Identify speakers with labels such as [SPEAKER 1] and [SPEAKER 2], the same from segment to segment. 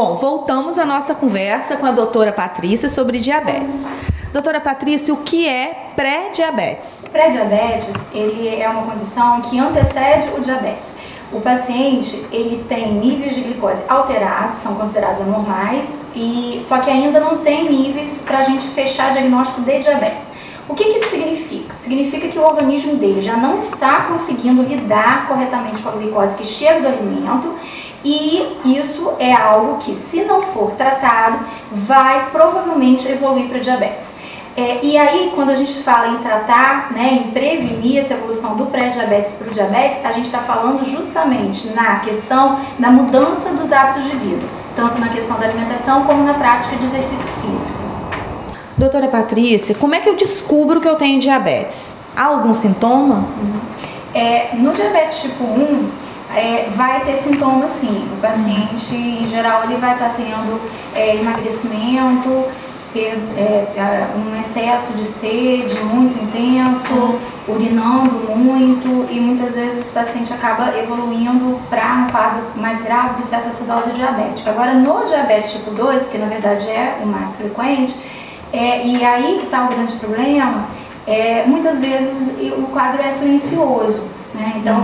[SPEAKER 1] Bom, voltamos à nossa conversa com a doutora Patrícia sobre diabetes. Doutora Patrícia, o que é pré-diabetes?
[SPEAKER 2] Pré-diabetes, ele é uma condição que antecede o diabetes. O paciente, ele tem níveis de glicose alterados, são considerados anormais, só que ainda não tem níveis para a gente fechar diagnóstico de diabetes. O que isso significa? Significa que o organismo dele já não está conseguindo lidar corretamente com a glicose que chega do alimento, e isso é algo que, se não for tratado, vai provavelmente evoluir para diabetes. E aí, quando a gente fala em tratar, né, em prevenir essa evolução do pré-diabetes para o diabetes, a gente está falando justamente na questão da mudança dos hábitos de vida, tanto na questão da alimentação como na prática de exercício físico.
[SPEAKER 1] Doutora Patrícia, como é que eu descubro que eu tenho diabetes? Há algum sintoma?
[SPEAKER 2] No diabetes tipo 1, vai ter sintomas sim. O paciente, em geral, ele vai estar tendo emagrecimento, um excesso de sede muito intenso, urinando muito, e muitas vezes esse paciente acaba evoluindo para um quadro mais grave de cetoacidose diabética. Agora, no diabetes tipo 2, que na verdade é o mais frequente, e aí que está o grande problema, muitas vezes o quadro é silencioso, né? Então,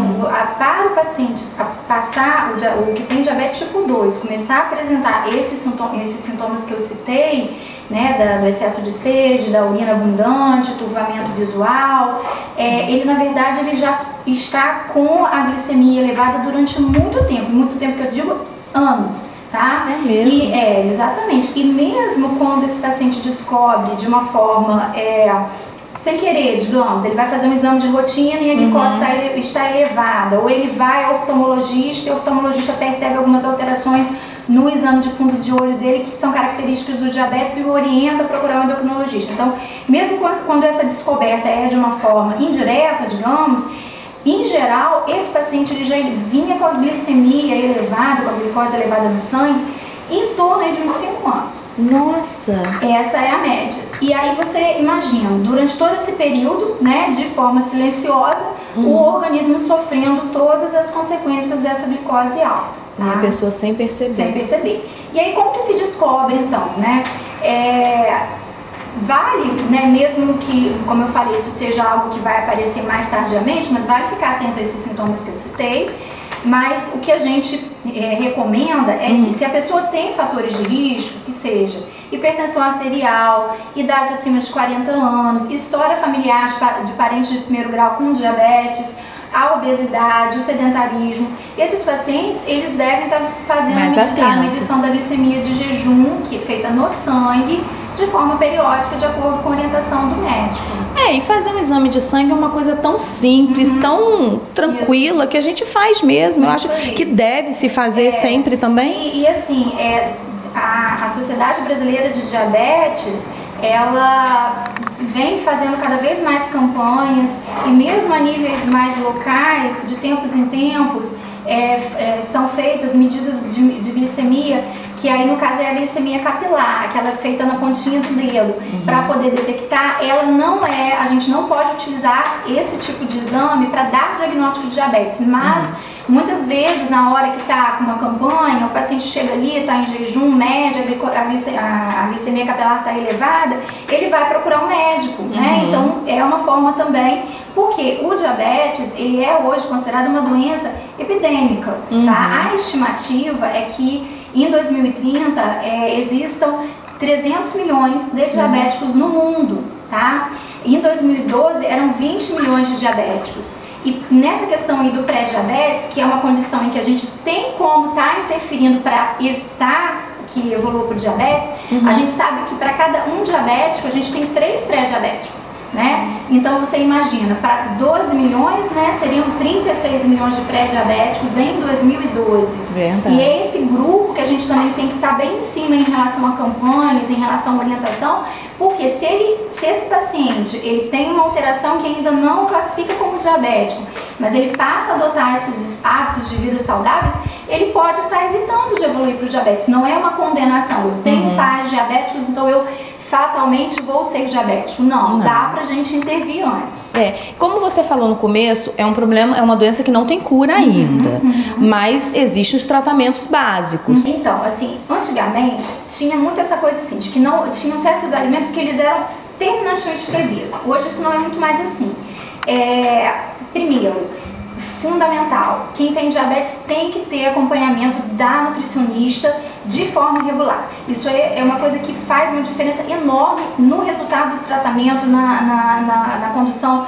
[SPEAKER 2] para o paciente passar o que tem diabetes tipo 2, começar a apresentar esses sintomas que eu citei, né, do excesso de sede, da urina abundante, turvamento visual, ele na verdade ele já está com a glicemia elevada durante muito tempo que eu digo anos. Tá?
[SPEAKER 1] É mesmo?
[SPEAKER 2] Exatamente. E mesmo quando esse paciente descobre de uma forma sem querer, digamos, ele vai fazer um exame de rotina e a glicose está elevada, ou ele vai ao oftalmologista e o oftalmologista percebe algumas alterações no exame de fundo de olho dele que são características do diabetes e o orienta a procurar um endocrinologista. Então, mesmo quando essa descoberta é de uma forma indireta, digamos, em geral, esse paciente ele já vinha com a glicemia elevada, com a glicose elevada no sangue, em torno de uns 5 anos.
[SPEAKER 1] Nossa!
[SPEAKER 2] Essa é a média. E aí você imagina, durante todo esse período, né, de forma silenciosa, o organismo sofrendo todas as consequências dessa glicose alta. Tá?
[SPEAKER 1] E a pessoa sem perceber.
[SPEAKER 2] Sem perceber. E aí como que se descobre então, né? Vale, né, mesmo que, como eu falei, isso seja algo que vai aparecer mais tardiamente, mas vale ficar atento a esses sintomas que eu citei. Mas o que a gente recomenda é que se a pessoa tem fatores de risco, que seja hipertensão arterial, idade acima de 40 anos, história familiar de parente de primeiro grau com diabetes, a obesidade, o sedentarismo, esses pacientes, eles devem estar fazendo a medição da glicemia de jejum, que é feita no sangue, de forma periódica, de acordo com a orientação do médico.
[SPEAKER 1] E fazer um exame de sangue é uma coisa tão simples, tão tranquila, que a gente faz mesmo. Eu acho que deve se fazer sempre também.
[SPEAKER 2] E assim, a Sociedade Brasileira de Diabetes, ela vem fazendo cada vez mais campanhas, e mesmo a níveis mais locais, de tempos em tempos, são feitas medidas de glicemia, que aí no caso é a glicemia capilar, que ela é feita na pontinha do dedo, para poder detectar. A gente não pode utilizar esse tipo de exame para dar diagnóstico de diabetes, mas muitas vezes na hora que está com uma campanha, o paciente chega ali, está em jejum, mede, a glicemia capilar está elevada, ele vai procurar um médico, né? Então é uma forma também, porque o diabetes, ele é hoje considerado uma doença epidêmica, tá? A estimativa é que em 2030 existam 300 milhões de diabéticos no mundo, tá? Em 2012 eram 20 milhões de diabéticos. E nessa questão aí do pré-diabetes, que é uma condição em que a gente tem como estar interferindo para evitar que evolua para o diabetes, a gente sabe que para cada um diabético a gente tem 3 pré-diabéticos, né? Então você imagina, para 12 milhões, né, seriam 36 milhões de pré-diabéticos em 2012.
[SPEAKER 1] Verdade.
[SPEAKER 2] E é esse grupo que a gente também tem que estar bem em cima em relação a campanhas, em relação à orientação, porque se esse paciente ele tem uma alteração que ainda não classifica como diabético, mas ele passa a adotar esses hábitos de vida saudáveis, ele pode estar evitando de evoluir para o diabetes. Não é uma condenação. Eu tenho pais diabéticos, então eu fatalmente vou ser diabético. Não, dá pra gente intervir antes.
[SPEAKER 1] Como você falou no começo, é um problema, é uma doença que não tem cura ainda, mas existem os tratamentos básicos.
[SPEAKER 2] Então, assim, antigamente tinha muito essa coisa assim, de que não tinham certos alimentos que eles eram terminantemente proibidos. Hoje isso não é muito mais assim. Primeiro, fundamental, quem tem diabetes tem que ter acompanhamento da nutricionista de forma regular. Isso é uma coisa que faz uma diferença enorme no resultado do tratamento, na condução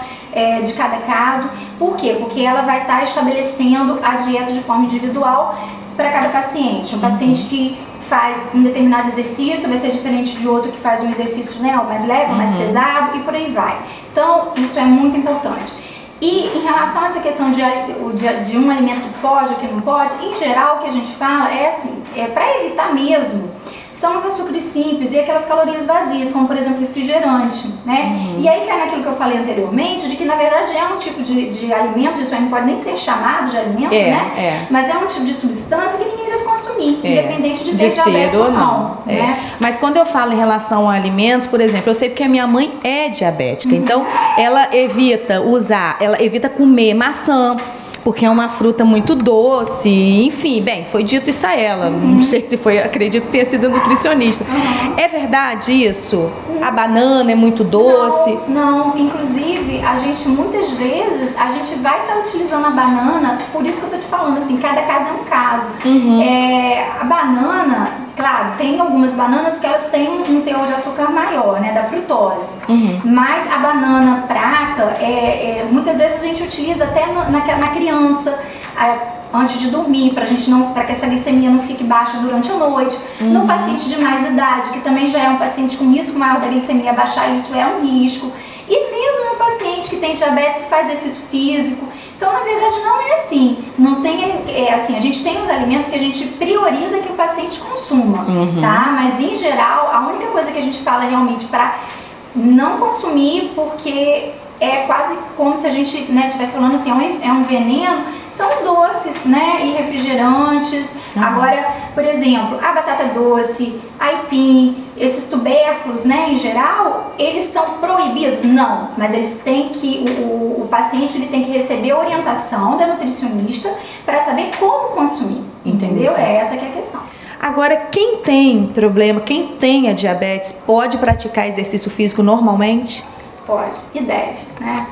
[SPEAKER 2] de cada caso. Por quê? Porque ela vai estar estabelecendo a dieta de forma individual para cada paciente. Um paciente que faz um determinado exercício vai ser diferente de outro que faz um exercício mais leve, mais pesado e por aí vai. Então, isso é muito importante. E em relação a essa questão de um alimento que pode ou que não pode, em geral o que a gente fala é assim, para evitar mesmo, são os açúcares simples e aquelas calorias vazias, como por exemplo refrigerante, né? E aí cai naquilo que eu falei anteriormente, de que na verdade é um tipo de alimento, isso aí não pode nem ser chamado de alimento, né? Mas é um tipo de substância que ninguém deve consumir, independente de ter diabetes ou não. Né?
[SPEAKER 1] Mas quando eu falo em relação a alimentos, por exemplo, eu sei porque a minha mãe é diabética, então ela evita comer maçã, porque é uma fruta muito doce, enfim, bem, foi dito isso a ela, não sei se foi, acredito que tenha sido nutricionista. É verdade isso? A banana é muito doce?
[SPEAKER 2] Não, inclusive, a gente muitas vezes, a gente vai estar utilizando a banana, por isso que eu tô te falando, assim, cada caso é um caso. A banana, claro, tem algumas bananas que elas têm um teor de açúcar maior, né, da frutose. Mas a banana prata, muitas vezes a gente utiliza até na criança, antes de dormir, para que essa glicemia não fique baixa durante a noite. No paciente de mais idade, que também já é um paciente com risco maior da glicemia baixar, isso é um risco. E mesmo no paciente que tem diabetes, que faz exercício físico. Então, na verdade, não é assim. Não tem, assim, a gente tem os alimentos que a gente prioriza que o paciente consuma, tá? Mas, em geral, a única coisa que a gente fala realmente para não consumir, porque é quase como se a gente estivesse falando assim, é um veneno, são os doces, né, e refrigerantes. Agora, por exemplo, a batata doce, aipim, esses tubérculos, né, em geral, eles são proibidos? Não, mas eles têm que, o paciente ele tem que receber orientação da nutricionista para saber como consumir, entendeu? Essa que é a questão.
[SPEAKER 1] Agora, quem tem problema, quem tem a diabetes, pode praticar exercício físico normalmente?
[SPEAKER 2] Pode e deve, né?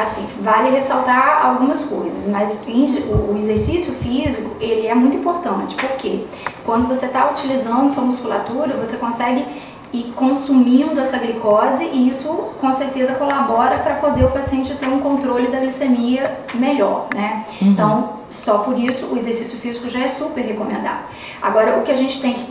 [SPEAKER 2] Assim, vale ressaltar algumas coisas, mas o exercício físico, ele é muito importante, porque quando você está utilizando sua musculatura, você consegue ir consumindo essa glicose e isso com certeza colabora para poder o paciente ter um controle da glicemia melhor, né? Então, só por isso o exercício físico já é super recomendado. Agora, o que a gente tem que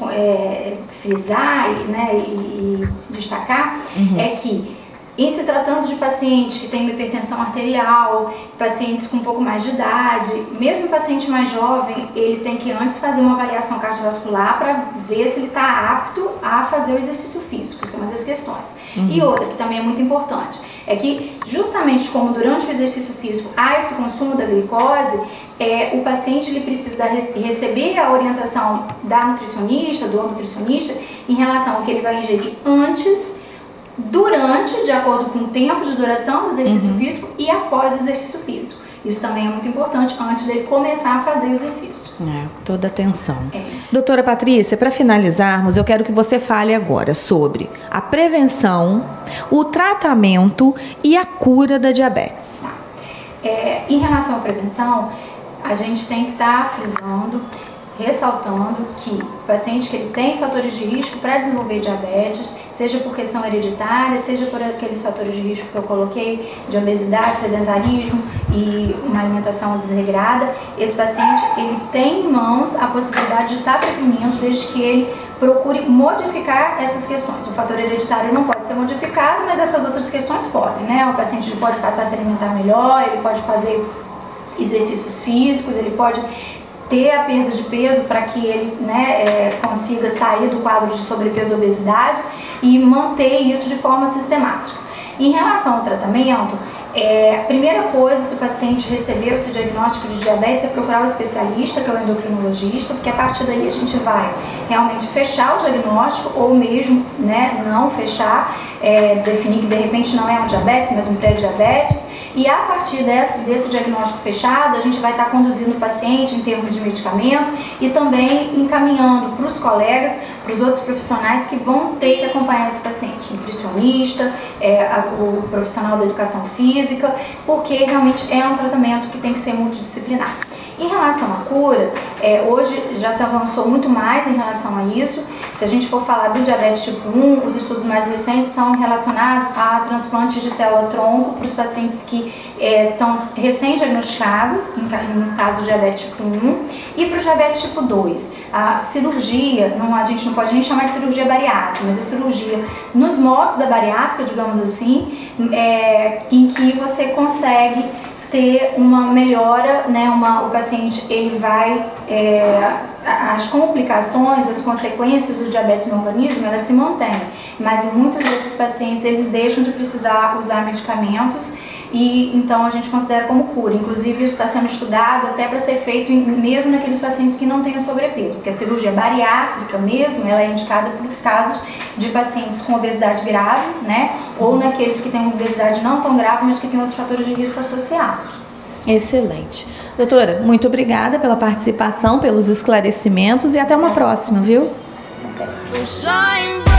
[SPEAKER 2] frisar e destacar é que em se tratando de pacientes que têm hipertensão arterial, pacientes com um pouco mais de idade, mesmo o paciente mais jovem, ele tem que antes fazer uma avaliação cardiovascular para ver se ele está apto a fazer o exercício físico. Isso é uma das questões. E outra, que também é muito importante, é que justamente como durante o exercício físico há esse consumo da glicose, o paciente ele precisa receber a orientação da nutricionista, do nutricionista, em relação ao que ele vai ingerir antes, durante, de acordo com o tempo de duração do exercício físico e após o exercício físico. Isso também é muito importante antes dele começar a fazer o exercício.
[SPEAKER 1] Toda atenção. Doutora Patrícia, para finalizarmos, eu quero que você fale agora sobre a prevenção, o tratamento e a cura da diabetes.
[SPEAKER 2] Em relação à prevenção, a gente tem que estar frisando, ressaltando que o paciente que ele tem fatores de risco para desenvolver diabetes, seja por questão hereditária, seja por aqueles fatores de risco que eu coloquei, de obesidade, sedentarismo e uma alimentação desregrada, esse paciente ele tem em mãos a possibilidade de estar prevenindo desde que ele procure modificar essas questões. O fator hereditário não pode ser modificado, mas essas outras questões podem, né? O paciente ele pode passar a se alimentar melhor, ele pode fazer exercícios físicos, ele pode ter a perda de peso para que ele consiga sair do quadro de sobrepeso e obesidade e manter isso de forma sistemática. Em relação ao tratamento, A primeira coisa, se o paciente recebeu esse diagnóstico de diabetes, é procurar o especialista, que é o endocrinologista, porque a partir daí a gente vai realmente fechar o diagnóstico ou mesmo, né, não fechar, definir que de repente não é um diabetes, mas um pré-diabetes. E a partir desse diagnóstico fechado, a gente vai estar conduzindo o paciente em termos de medicamento e também encaminhando para os colegas, para os outros profissionais que vão ter que acompanhar esse paciente, nutricionista, o profissional da educação física, porque realmente é um tratamento que tem que ser multidisciplinar. Em relação à cura, hoje já se avançou muito mais em relação a isso. Se a gente for falar do diabetes tipo 1, os estudos mais recentes são relacionados a transplantes de célula-tronco para os pacientes que estão recém-diagnosticados, nos casos do diabetes tipo 1, e para o diabetes tipo 2. A cirurgia, a gente não pode nem chamar de cirurgia bariátrica, mas a cirurgia nos moldes da bariátrica, digamos assim, em que você consegue ter uma melhora, né, o paciente ele vai, as complicações, as consequências do diabetes no organismo, elas se mantêm, mas muitos desses pacientes eles deixam de precisar usar medicamentos e então a gente considera como cura. Inclusive isso está sendo estudado até para ser feito mesmo naqueles pacientes que não têm o sobrepeso, porque a cirurgia bariátrica mesmo, ela é indicada para os casos de pacientes com obesidade grave, né, ou naqueles que têm uma obesidade não tão grave, mas que têm outros fatores de risco associados.
[SPEAKER 1] Excelente. Doutora, muito obrigada pela participação, pelos esclarecimentos e até uma próxima, viu?
[SPEAKER 2] Até.